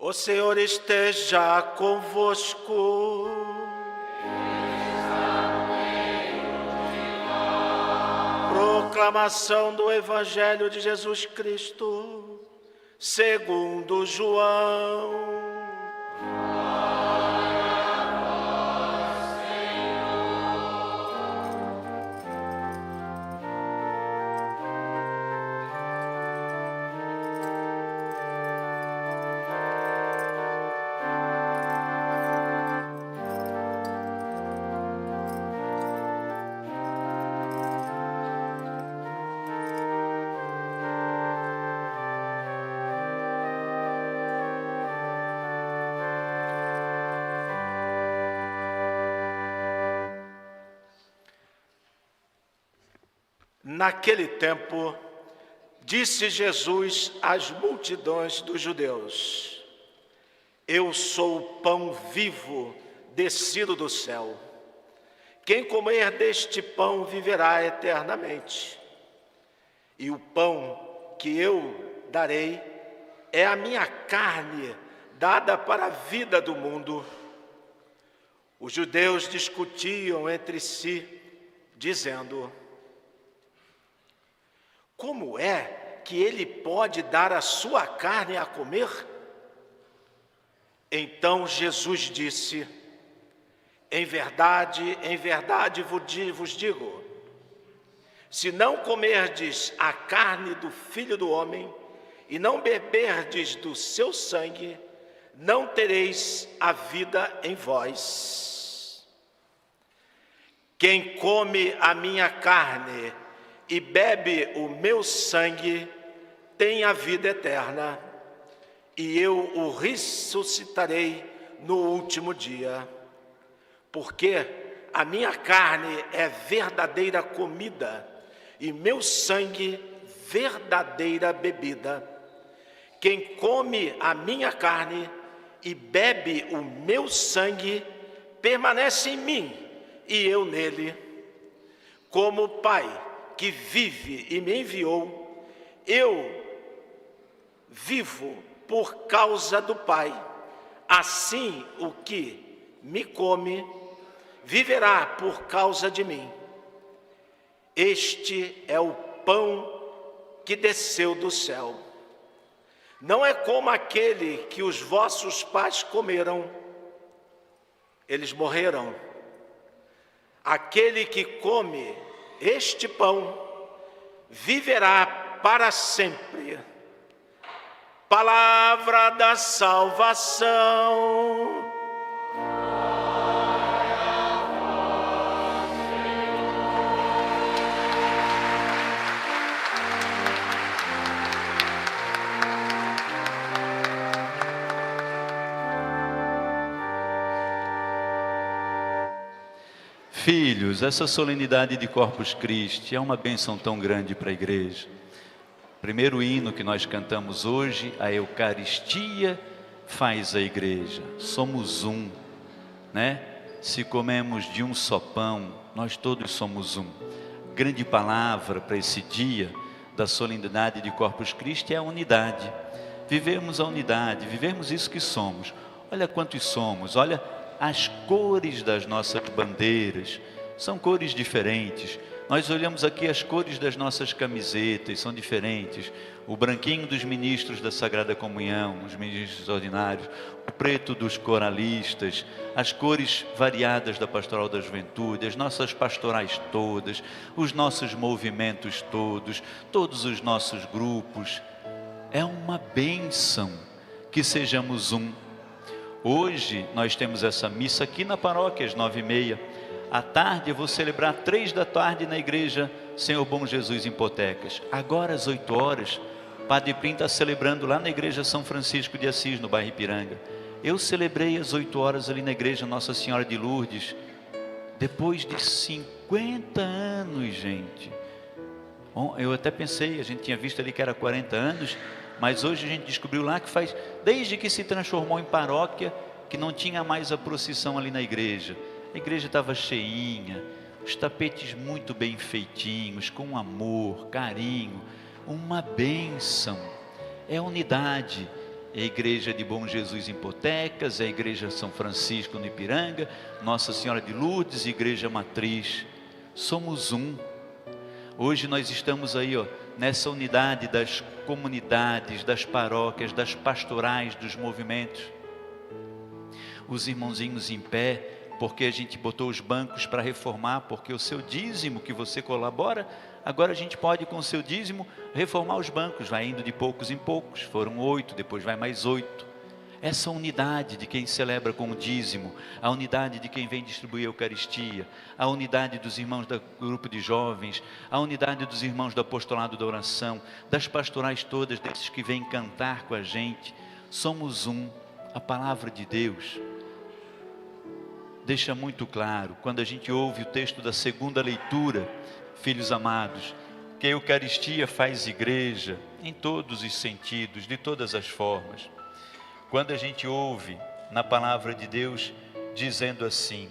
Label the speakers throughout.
Speaker 1: O Senhor esteja convosco. Proclamação do Evangelho de Jesus Cristo, segundo João. Naquele tempo, disse Jesus às multidões dos judeus: Eu sou o pão vivo descido do céu. Quem comer deste pão viverá eternamente. E o pão que eu darei é a minha carne, dada para a vida do mundo. Os judeus discutiam entre si, dizendo: Como é que ele pode dar a sua carne a comer? Então Jesus disse: em verdade vos digo, se não comerdes a carne do Filho do Homem e não beberdes do seu sangue, não tereis a vida em vós. Quem come a minha carne e bebe o meu sangue, tem a vida eterna, e eu o ressuscitarei no último dia. Porque a minha carne é verdadeira comida, e meu sangue verdadeira bebida. Quem come a minha carne e bebe o meu sangue, permanece em mim, e eu nele. Como o Pai que vive e me enviou, eu vivo por causa do Pai. Assim o que me come viverá por causa de mim. Este é o pão que desceu do céu. Não é como aquele que os vossos pais comeram, eles morreram. Aquele que come este pão viverá para sempre. Palavra da salvação.
Speaker 2: Filhos, essa solenidade de Corpus Christi é uma bênção tão grande para a igreja. Primeiro hino que nós cantamos hoje, a Eucaristia faz a igreja. Somos um, né? Se comemos de um só pão, nós todos somos um. Grande palavra para esse dia da solenidade de Corpus Christi é a unidade. Vivemos a unidade, vivemos isso que somos. Olha quantos somos, olha as cores das nossas bandeiras, são cores diferentes. Nós olhamos aqui as cores das nossas camisetas, são diferentes. O branquinho dos ministros da Sagrada Comunhão, os ministros ordinários, o preto dos coralistas, as cores variadas da Pastoral da Juventude, as nossas pastorais todas, os nossos movimentos todos, todos os nossos grupos. É uma bênção que sejamos um. Hoje nós temos essa missa aqui na paróquia às 9h30. À tarde eu vou celebrar 3 da tarde na igreja Senhor Bom Jesus em Potecas. Agora às 8 horas, Padre Prim está celebrando lá na igreja São Francisco de Assis, no bairro Ipiranga. Eu celebrei às 8 horas ali na igreja Nossa Senhora de Lourdes, depois de 50 anos, gente. Bom, eu até pensei, a gente tinha visto ali que era 40 anos, mas hoje a gente descobriu lá que faz, desde que se transformou em paróquia, que não tinha mais a procissão ali na igreja. A igreja estava cheinha, os tapetes muito bem feitinhos, com amor, carinho, uma bênção. É unidade, é a Igreja de Bom Jesus em Potecas, é a Igreja São Francisco no Ipiranga, Nossa Senhora de Lourdes, Igreja Matriz. Somos um. Hoje nós estamos aí, nessa unidade das comunidades, das paróquias, das pastorais, dos movimentos. Os irmãozinhos em pé, porque a gente botou os bancos para reformar, porque o seu dízimo que você colabora, agora a gente pode com o seu dízimo reformar os bancos, vai indo de poucos em poucos, foram 8, depois vai mais 8. Essa unidade de quem celebra com o dízimo, a unidade de quem vem distribuir a Eucaristia, a unidade dos irmãos do grupo de jovens, a unidade dos irmãos do apostolado da oração, das pastorais todas, desses que vêm cantar com a gente, somos um. A palavra de Deus deixa muito claro, quando a gente ouve o texto da segunda leitura, filhos amados, que a Eucaristia faz igreja em todos os sentidos, de todas as formas. Quando a gente ouve na palavra de Deus dizendo assim: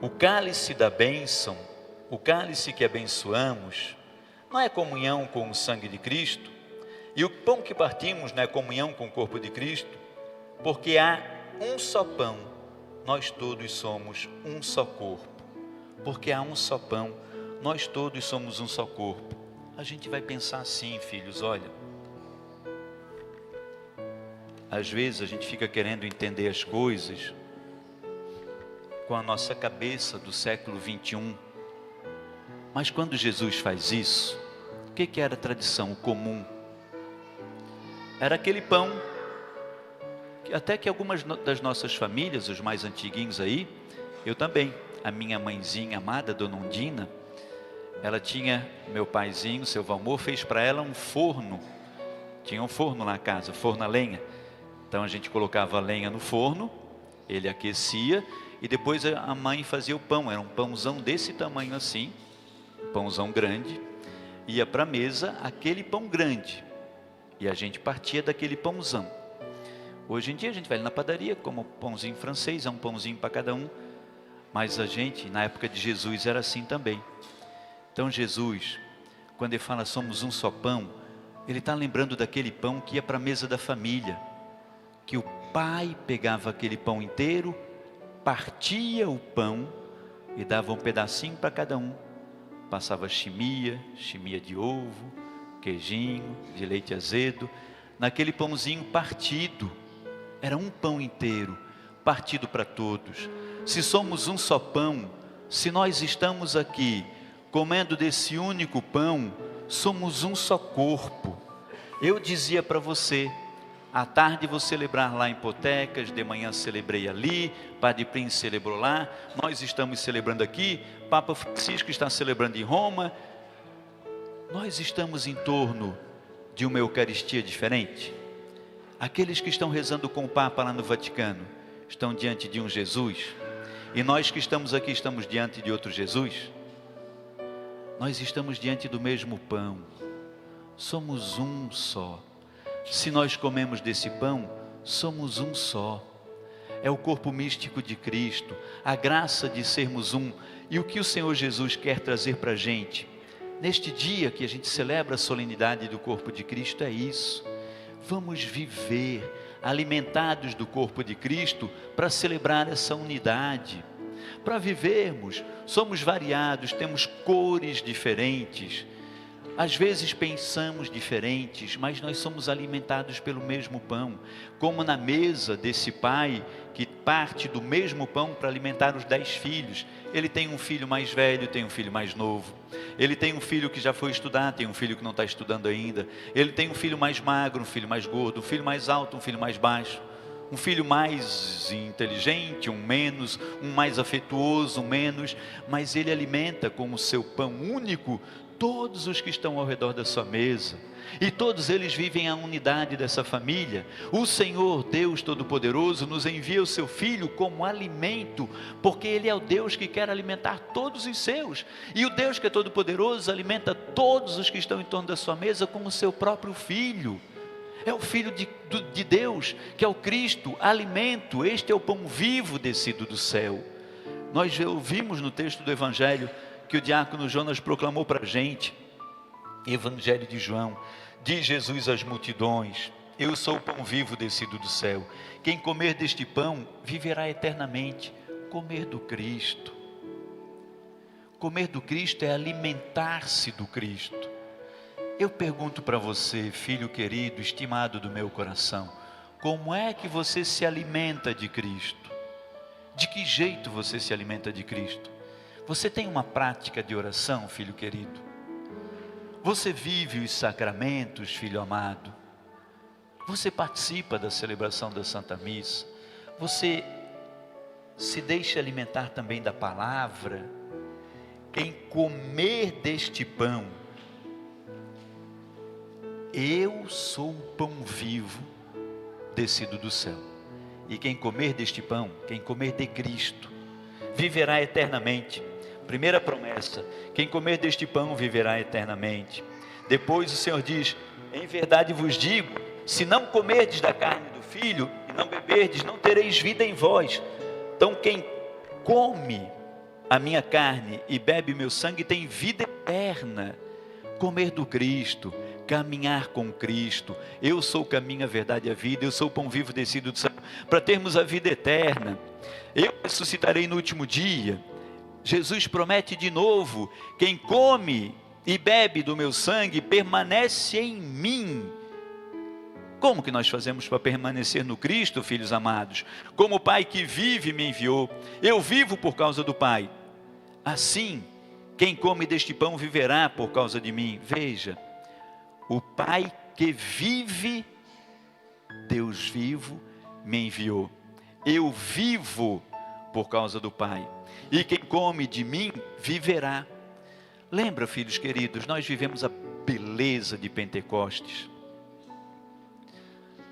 Speaker 2: o cálice da bênção, o cálice que abençoamos, não é comunhão com o sangue de Cristo, e o pão que partimos não é comunhão com o corpo de Cristo, porque há um só pão, nós todos somos um só corpo. Porque há um só pão, nós todos somos um só corpo. A gente vai pensar assim, filhos, olha, às vezes a gente fica querendo entender as coisas com a nossa cabeça do século 21. Mas quando Jesus faz isso, o que era a tradição, o comum? Era aquele pão, até que algumas das nossas famílias, os mais antiguinhos aí, eu também, a minha mãezinha amada, Dona Undina, ela tinha, meu paizinho, seu Valmor, fez para ela um forno, tinha um forno lá na casa, forno a lenha, então a gente colocava a lenha no forno, ele aquecia, e depois a mãe fazia o pão, era um pãozão desse tamanho assim, um pãozão grande, ia para a mesa aquele pão grande, e a gente partia daquele pãozão. Hoje em dia a gente vai na padaria, como pãozinho francês, é um pãozinho para cada um. Mas a gente, na época de Jesus, era assim também. Então Jesus, quando ele fala somos um só pão, ele está lembrando daquele pão que ia para a mesa da família. Que o pai pegava aquele pão inteiro, partia o pão e dava um pedacinho para cada um. Passava chimia de ovo, queijinho, de leite azedo, naquele pãozinho partido. Era um pão inteiro, partido para todos. Se somos um só pão, se nós estamos aqui comendo desse único pão, somos um só corpo. Eu dizia para você, à tarde vou celebrar lá em Potecas, de manhã celebrei ali, Padre Príncipe celebrou lá, nós estamos celebrando aqui, Papa Francisco está celebrando em Roma. Nós estamos em torno de uma Eucaristia diferente. Aqueles que estão rezando com o Papa lá no Vaticano, estão diante de um Jesus, e nós que estamos aqui estamos diante de outro Jesus. Nós estamos diante do mesmo pão, somos um só. Se nós comemos desse pão, somos um só. É o corpo místico de Cristo, a graça de sermos um. E o que o Senhor Jesus quer trazer para a gente, neste dia que a gente celebra a solenidade do corpo de Cristo, é isso. Vamos viver alimentados do corpo de Cristo para celebrar essa unidade. Para vivermos, somos variados, temos cores diferentes. Às vezes pensamos diferentes, mas nós somos alimentados pelo mesmo pão. Como na mesa desse pai que parte do mesmo pão para alimentar os 10 filhos. Ele tem um filho mais velho, tem um filho mais novo. Ele tem um filho que já foi estudar, tem um filho que não está estudando ainda. Ele tem um filho mais magro, um filho mais gordo, um filho mais alto, um filho mais baixo. Um filho mais inteligente, um menos, um mais afetuoso, um menos. Mas ele alimenta com o seu pão único todos os que estão ao redor da sua mesa, e todos eles vivem a unidade dessa família. O Senhor Deus Todo-Poderoso nos envia o seu Filho como alimento, porque Ele é o Deus que quer alimentar todos os seus, e o Deus que é Todo-Poderoso alimenta todos os que estão em torno da sua mesa como o seu próprio Filho. É o Filho de Deus, que é o Cristo, alimento. Este é o pão vivo descido do céu. Nós ouvimos no texto do Evangelho que o diácono Jonas proclamou para a gente, Evangelho de João, diz Jesus às multidões: eu sou o pão vivo descido do céu. Quem comer deste pão viverá eternamente. Comer do Cristo. Comer do Cristo é alimentar-se do Cristo. Eu pergunto para você, filho querido, estimado do meu coração, como é que você se alimenta de Cristo? De que jeito você se alimenta de Cristo? Você tem uma prática de oração, filho querido? Você vive os sacramentos, filho amado? Você participa da celebração da Santa Missa? Você se deixa alimentar também da palavra? Em comer deste pão, eu sou o pão vivo descido do céu. E quem comer deste pão, quem comer de Cristo, viverá eternamente. Primeira promessa: quem comer deste pão viverá eternamente. Depois o Senhor diz: em verdade vos digo, se não comerdes da carne do Filho e não beberdes, não tereis vida em vós. Então quem come a minha carne e bebe meu sangue tem vida eterna. Comer do Cristo, caminhar com Cristo. Eu sou o caminho, a verdade e a vida. Eu sou o pão vivo descido do céu, para termos a vida eterna. Eu ressuscitarei no último dia. Jesus promete de novo: quem come e bebe do meu sangue permanece em mim. Como que nós fazemos para permanecer no Cristo, filhos amados? Como o Pai que vive me enviou, eu vivo por causa do Pai. Assim, quem come deste pão viverá por causa de mim. Veja, o Pai que vive, Deus vivo, me enviou. Eu vivo por causa do Pai. E quem come de mim, viverá. Lembra, filhos queridos, nós vivemos a beleza de Pentecostes.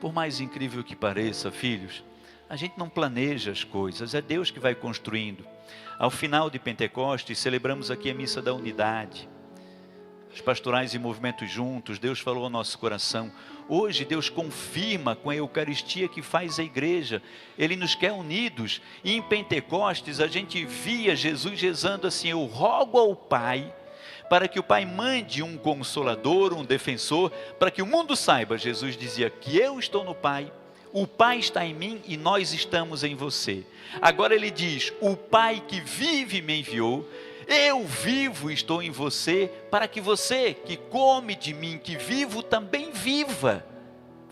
Speaker 2: Por mais incrível que pareça, filhos, a gente não planeja as coisas, é Deus que vai construindo. Ao final de Pentecostes, celebramos aqui a missa da unidade. Os pastorais e movimentos juntos, Deus falou ao nosso coração. Hoje Deus confirma com a Eucaristia que faz a igreja. Ele nos quer unidos. E em Pentecostes a gente via Jesus rezando assim: eu rogo ao Pai, para que o Pai mande um consolador, um defensor, para que o mundo saiba, Jesus dizia, que eu estou no Pai, o Pai está em mim e nós estamos em você. Agora ele diz: o Pai que vive me enviou, eu vivo e estou em você, para que você que come de mim, que vivo, também viva.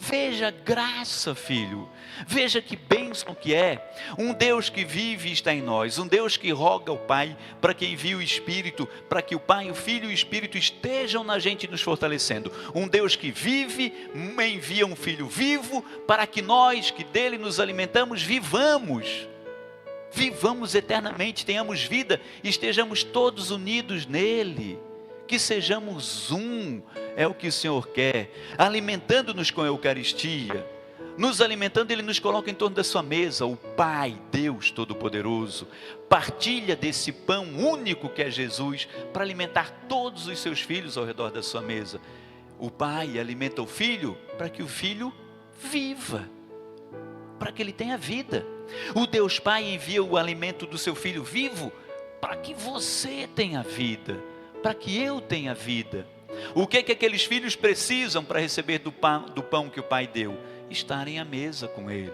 Speaker 2: Veja a graça, filho, veja que bênção que é, um Deus que vive e está em nós, um Deus que roga ao Pai, para que envie o Espírito, para que o Pai, o Filho e o Espírito estejam na gente nos fortalecendo, um Deus que vive, envia um Filho vivo, para que nós que dele nos alimentamos, vivamos eternamente, tenhamos vida, estejamos todos unidos nele, que sejamos um, é o que o Senhor quer, alimentando-nos com a Eucaristia, nos alimentando, Ele nos coloca em torno da sua mesa, o Pai, Deus Todo-Poderoso, partilha desse pão único que é Jesus, para alimentar todos os seus filhos ao redor da sua mesa. O Pai alimenta o Filho, para que o Filho viva, para que ele tenha vida. O Deus Pai envia o alimento do seu Filho vivo, para que você tenha vida, para que eu tenha vida. O que aqueles filhos precisam para receber do pão que o Pai deu? Estarem à mesa com Ele,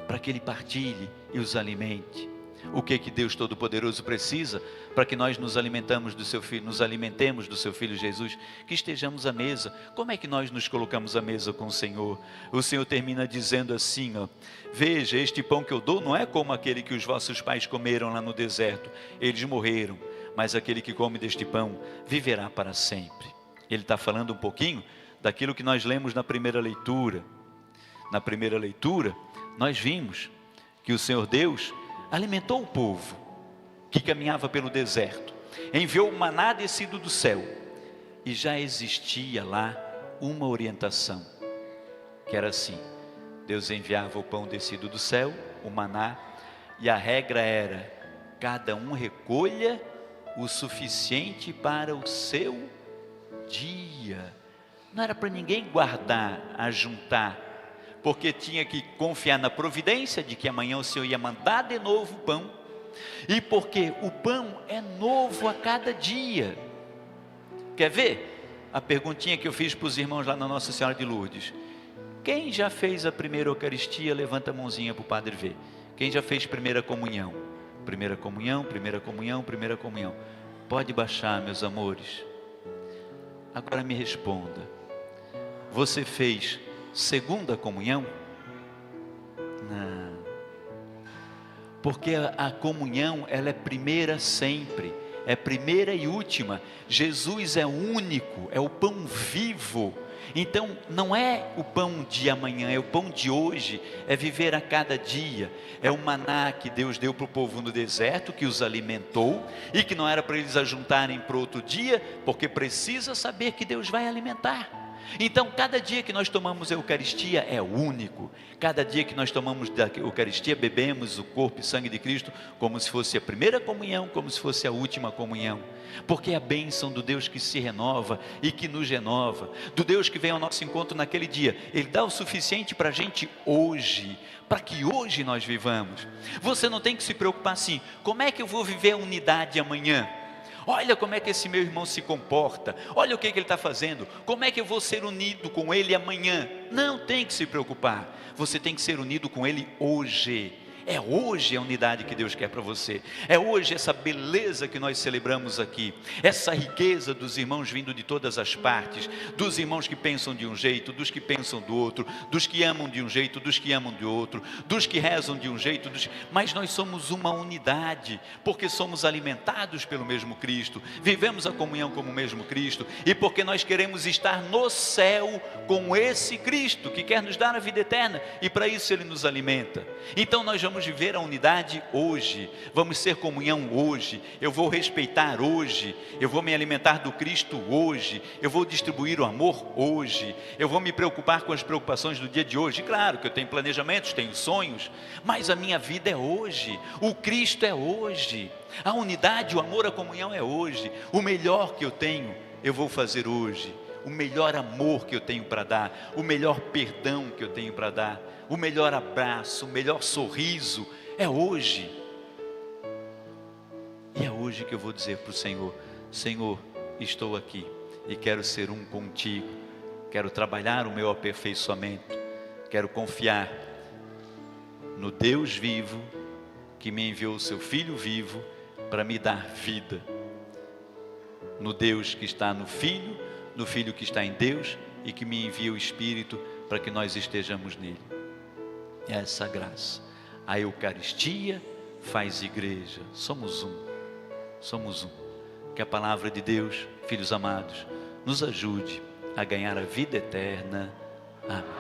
Speaker 2: para que Ele partilhe e os alimente. O que Deus Todo-Poderoso precisa para que nós nos alimentemos do seu Filho, nos alimentemos do seu Filho Jesus? Que estejamos à mesa. Como é que nós nos colocamos à mesa com o Senhor? O Senhor termina dizendo assim, ó: veja, este pão que eu dou não é como aquele que os vossos pais comeram lá no deserto, eles morreram, mas aquele que come deste pão viverá para sempre. Ele está falando um pouquinho daquilo que nós lemos na primeira leitura. Na primeira leitura, nós vimos que o Senhor Deus alimentou o povo que caminhava pelo deserto, enviou o maná descido do céu, e já existia lá uma orientação, que era assim: Deus enviava o pão descido do céu, o maná, e a regra era: cada um recolha o suficiente para o seu dia. Não era para ninguém guardar, ajuntar, porque tinha que confiar na providência de que amanhã o Senhor ia mandar de novo o pão, e porque o pão é novo a cada dia. Quer ver? a perguntinha que eu fiz para os irmãos lá na Nossa Senhora de Lourdes. Quem já fez a primeira Eucaristia, levanta a mãozinha para o padre ver. Quem já fez primeira comunhão? Primeira comunhão, primeira comunhão, primeira comunhão. Pode baixar, meus amores. Agora me responda. Você fez segunda comunhão? Não. Porque a comunhão, ela é primeira sempre. É primeira e última. Jesus é único, é o pão vivo. Então não é o pão de amanhã, é o pão de hoje, é viver a cada dia. É o maná que Deus deu para o povo no deserto, que os alimentou, e que não era para eles ajuntarem para outro dia, porque precisa saber que Deus vai alimentar. Então cada dia que nós tomamos a Eucaristia é único. Cada dia que nós tomamos da Eucaristia, bebemos o corpo e sangue de Cristo, como se fosse a primeira comunhão, como se fosse a última comunhão. Porque é a bênção do Deus que se renova e que nos renova, do Deus que vem ao nosso encontro naquele dia. Ele dá o suficiente para a gente hoje, para que hoje nós vivamos. Você não tem que se preocupar assim, como é que eu vou viver a unidade amanhã? Olha como é que esse meu irmão se comporta, olha o que ele está fazendo, como é que eu vou ser unido com ele amanhã? Não tem que se preocupar, você tem que ser unido com ele hoje. É hoje a unidade que Deus quer para você. É hoje essa beleza que nós celebramos aqui. Essa riqueza dos irmãos vindo de todas as partes. Dos irmãos que pensam de um jeito, dos que pensam do outro. Dos que amam de um jeito, dos que amam de outro. Dos que rezam de um jeito, mas nós somos uma unidade. Porque somos alimentados pelo mesmo Cristo. Vivemos a comunhão como o mesmo Cristo. E porque nós queremos estar no céu com esse Cristo que quer nos dar a vida eterna. E para isso Ele nos alimenta. Então nós vamos viver a unidade hoje, vamos ser comunhão hoje, eu vou respeitar hoje, eu vou me alimentar do Cristo hoje, eu vou distribuir o amor hoje, eu vou me preocupar com as preocupações do dia de hoje. Claro que eu tenho planejamentos, tenho sonhos, mas a minha vida é hoje, o Cristo é hoje, a unidade, o amor, a comunhão é hoje. O melhor que eu tenho, eu vou fazer hoje. O melhor amor que eu tenho para dar, o melhor perdão que eu tenho para dar, o melhor abraço, o melhor sorriso, é hoje. E é hoje que eu vou dizer para o Senhor: Senhor, estou aqui e quero ser um contigo, quero trabalhar o meu aperfeiçoamento, quero confiar no Deus vivo, que me enviou o seu Filho vivo para me dar vida, no Deus que está no Filho, no Filho que está em Deus e que me envia o Espírito para que nós estejamos nele. É essa graça. A Eucaristia faz igreja. Somos um. Somos um. Que a palavra de Deus, filhos amados, nos ajude a ganhar a vida eterna. Amém.